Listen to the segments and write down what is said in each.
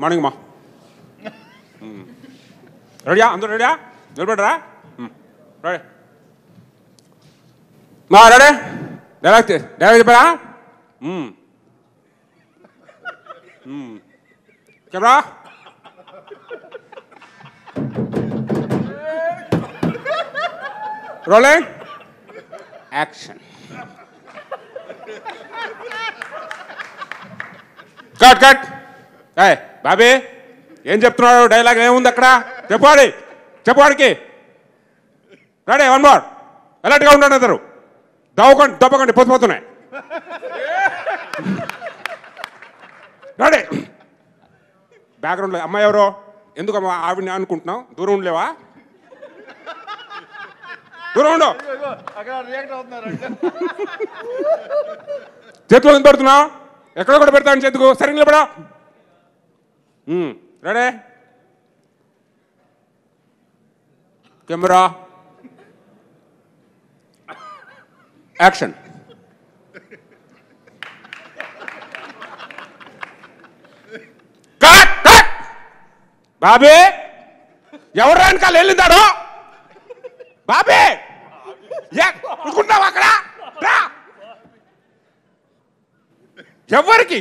Morning మా రెడీయా అందరూ రెడీయా నిలబడరా రెడీ మా రెడీ డైలాగ్ చెప్పారా camera rolling action cut cut Bobby ఏం చెప్తున్నాడు డైలాగ్ ఏముంది అక్కడ చెప్పువాడికి రెడీ వన్ మోర్ అలర్ట్గా ఉండండి అందరు దప్పకండి పొద్దుపోతున్నాయి రెడీ బ్యాక్గ్రౌండ్లో అమ్మాయి ఎవరో ఎందుకు అమ్మా ఆవిడని అనుకుంటున్నావు దూరం ఉండలేవా దూరం ఉండు చేతిలో ఎంత పెడుతున్నావు ఎక్కడ కూడా పెడతాను చేతుకు సరే నిలబడా రెడీ కెమెరా యాక్షన్ బాబీ ఎవరు వెనకాల వెళ్ళిందాడు బాబీ అనుకుంటావు అక్కడ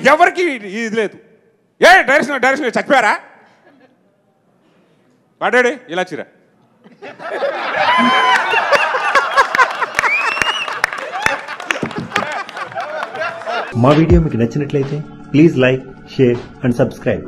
ఎవరికి ఇది లేదు ఏ డైరెక్షన్ చచ్చిపోయారా పడాడు ఇలా చిరా మా వీడియో మీకు నచ్చినట్లయితే please like share and subscribe.